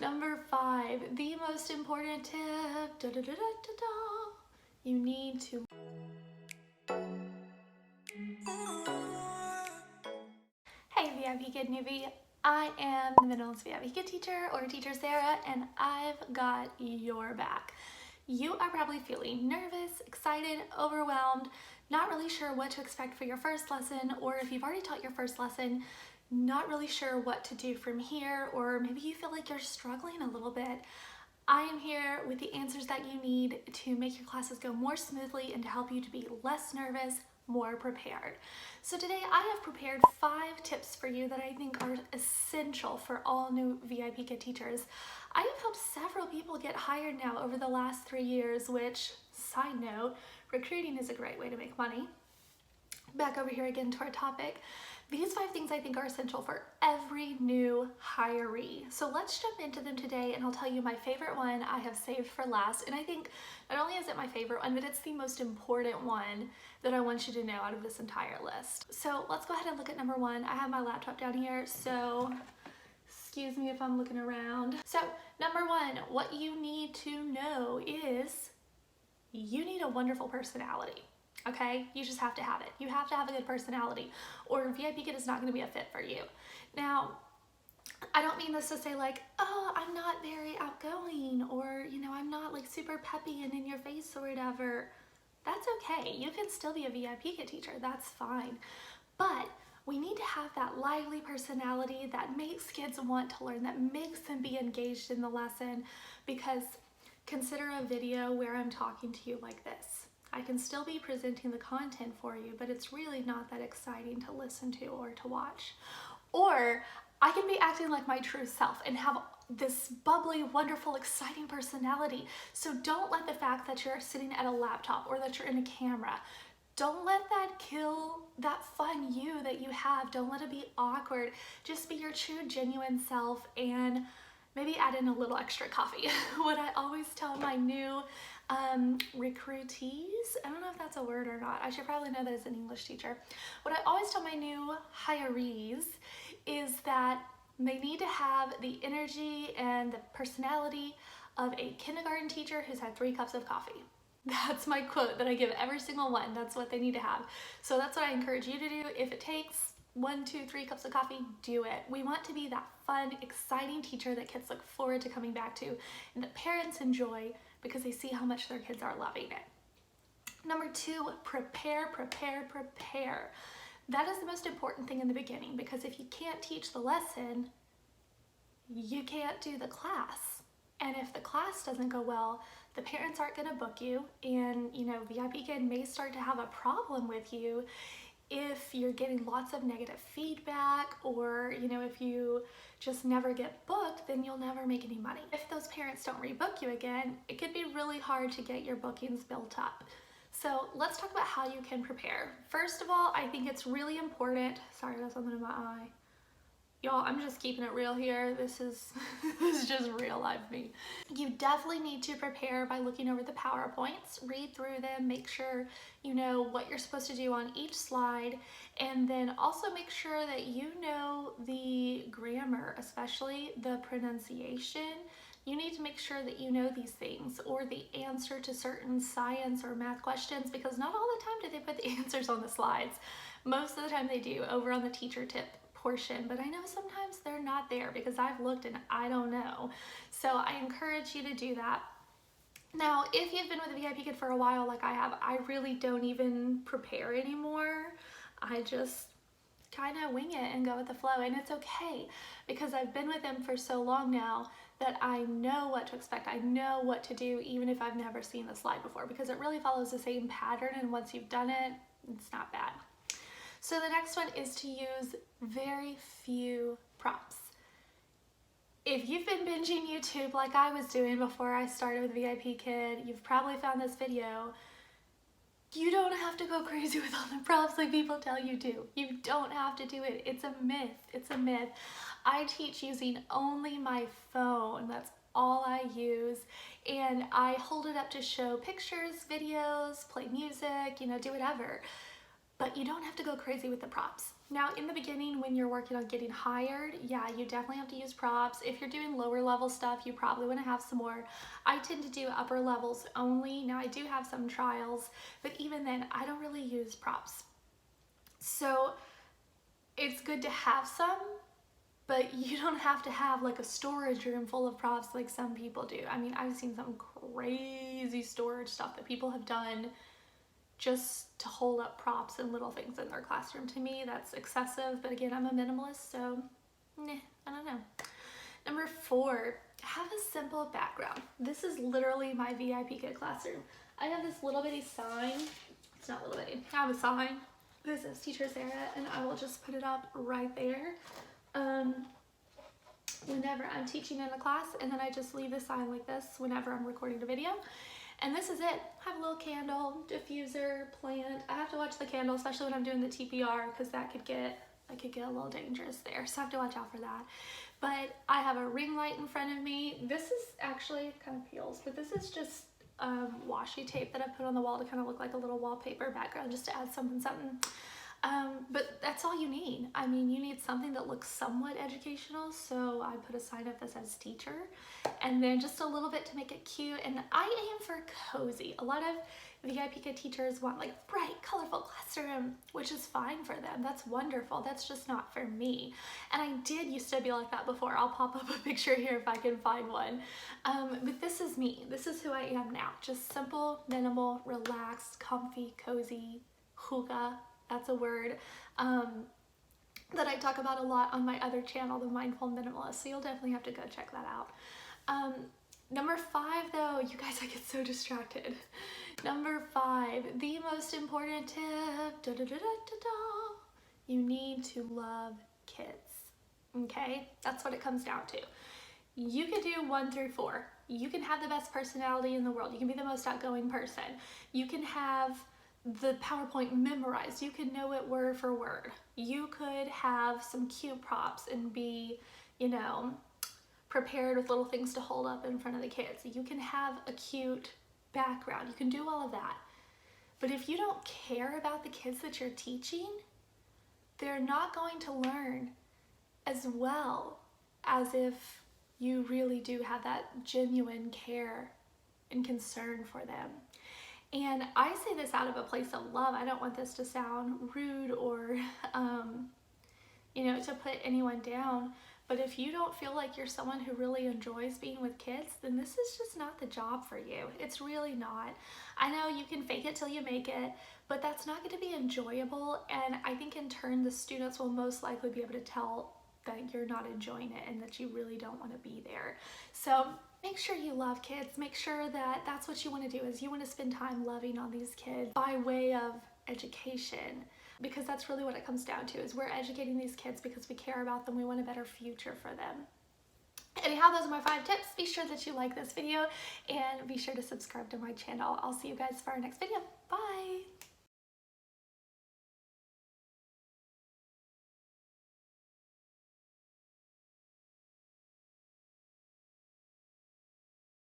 Number 5, the most important tip. Da, da, da, da, da, da. You need to. Hey VIPKID newbie, I am the Middle's VIPKID teacher or teacher Sarah, and I've got your back. You are probably feeling nervous, excited, overwhelmed, not really sure what to expect for your first lesson, or if you've already taught your first lesson, not really sure what to do from here, or maybe you feel like you're struggling a little bit. I am here with the answers that you need to make your classes go more smoothly and to help you to be less nervous, more prepared. So today I have prepared 5 tips for you that I think are essential for all new VIPKID teachers. I have helped several people get hired now over the last 3 years, which, side note, recruiting is a great way to make money. Back over here again to our topic. These 5 things I think are essential for every new hiree. So let's jump into them today, and I'll tell you my favorite one I have saved for last. And I think not only is it my favorite one, but it's the most important one that I want you to know out of this entire list. So let's go ahead and look at number 1. I have my laptop down here, so excuse me if I'm looking around. So number 1, what you need to know is you need a wonderful personality. Okay, you just have to have it. You have to have a good personality, or VIPKID is not going to be a fit for you. Now, I don't mean this to say like, oh, I'm not very outgoing, or I'm not like super peppy and in your face or whatever. That's okay. You can still be a VIPKID teacher. That's fine. But we need to have that lively personality that makes kids want to learn, that makes them be engaged in the lesson, because consider a video where I'm talking to you like this. I can still be presenting the content for you, but it's really not that exciting to listen to or to watch. Or I can be acting like my true self and have this bubbly, wonderful, exciting personality. So don't let the fact that you're sitting at a laptop or that you're in a camera, don't let that kill that fun you that you have. Don't let it be awkward. Just be your true, genuine self, and maybe add in a little extra coffee. What I always tell my new recruitees, I don't know if that's a word or not, I should probably know that as an English teacher. What I always tell my new hirees is that they need to have the energy and the personality of a kindergarten teacher who's had 3 cups of coffee. That's my quote that I give every single one. That's what they need to have. So that's what I encourage you to do. If it takes 1, 2, 3 cups of coffee, do it. We want to be that fun, exciting teacher that kids look forward to coming back to and that parents enjoy because they see how much their kids are loving it. Number 2, prepare, prepare, prepare. That is the most important thing in the beginning, because if you can't teach the lesson, you can't do the class. And if the class doesn't go well, the parents aren't going to book you, and VIPKID may start to have a problem with you if you're getting lots of negative feedback, or if you just never get booked, then you'll never make any money. If those parents don't rebook you again, it could be really hard to get your bookings built up. So let's talk about how you can prepare. First of all, I think it's really important. Sorry, that's something in my eye. Y'all, I'm just keeping it real here. This is just real life me. You definitely need to prepare by looking over the PowerPoints, read through them, make sure you know what you're supposed to do on each slide, and then also make sure that you know the grammar, especially the pronunciation. You need to make sure that you know these things, or the answer to certain science or math questions, because not all the time do they put the answers on the slides. Most of the time they do over on the teacher tip portion, but I know sometimes they're not there because I've looked and I don't know. So I encourage you to do that. Now, if you've been with a VIPKID for a while like I have, I really don't even prepare anymore. I just kind of wing it and go with the flow, and it's okay because I've been with them for so long now that I know what to expect. I know what to do even if I've never seen the slide before, because it really follows the same pattern, and once you've done it, it's not bad. So the next one is to use very few prompts. If you've been binging YouTube like I was doing before I started with VIPKID, you've probably found this video. You don't have to go crazy with all the prompts like people tell you to. You don't have to do it. It's a myth. It's a myth. I teach using only my phone. That's all I use, and I hold it up to show pictures, videos, play music, do whatever. But you don't have to go crazy with the prompts. Now in the beginning when you're working on getting hired, yeah, you definitely have to use props. If you're doing lower level stuff, you probably want to have some more. I tend to do upper levels only. Now I do have some trials, but even then I don't really use props. So it's good to have some, but you don't have to have like a storage room full of props like some people do. I mean, I've seen some crazy storage stuff that people have done just to hold up props and little things in their classroom. To me, that's excessive, but again, I'm a minimalist, so I don't know. Number 4, have a simple background. This is literally my VIPKID classroom. I have this little bitty sign. It's not little bitty. I have a sign. This is Teacher Sarah, and I will just put it up right there whenever I'm teaching in a class, and then I just leave the sign like this whenever I'm recording a video. And this is it. I have a little candle, diffuser, plant. I have to watch the candle, especially when I'm doing the TPR, because that could get a little dangerous there, so I have to watch out for that. But I have a ring light in front of me. This is actually kind of peels, but this is just washi tape that I put on the wall to kind of look like a little wallpaper background, just to add something. But that's all you need. I mean, you need something that looks somewhat educational, so I put a sign up that says teacher, and then just a little bit to make it cute. And I aim for cozy. A lot of VIPKID teachers want like bright, colorful classroom, which is fine for them. That's wonderful. That's just not for me. And I did used to be like that before. I'll pop up a picture here if I can find one. But this is me. This is who I am now. Just simple, minimal, relaxed, comfy, cozy, hookah. That's a word that I talk about a lot on my other channel, The Mindful Minimalist, so you'll definitely have to go check that out. Number 5 though, you guys, I get so distracted. Number 5, the most important tip, you need to love kids, okay? That's what it comes down to. You can do 1 through 4. You can have the best personality in the world. You can be the most outgoing person. You can have the PowerPoint memorized. You can know it word for word. You could have some cute props and be, you know, prepared with little things to hold up in front of the kids. You can have a cute background. You can do all of that. But if you don't care about the kids that you're teaching, they're not going to learn as well as if you really do have that genuine care and concern for them. And I say this out of a place of love. I don't want this to sound rude or, you know, to put anyone down. But if you don't feel like you're someone who really enjoys being with kids, then this is just not the job for you. It's really not. I know you can fake it till you make it, but that's not going to be enjoyable. And I think in turn, the students will most likely be able to tell that you're not enjoying it and that you really don't want to be there. So make sure you love kids. Make sure that that's what you want to do, is you want to spend time loving on these kids by way of education, because that's really what it comes down to, is we're educating these kids because we care about them. We want a better future for them. Anyhow, those are my 5 tips. Be sure that you like this video and be sure to subscribe to my channel. I'll see you guys for our next video. Bye.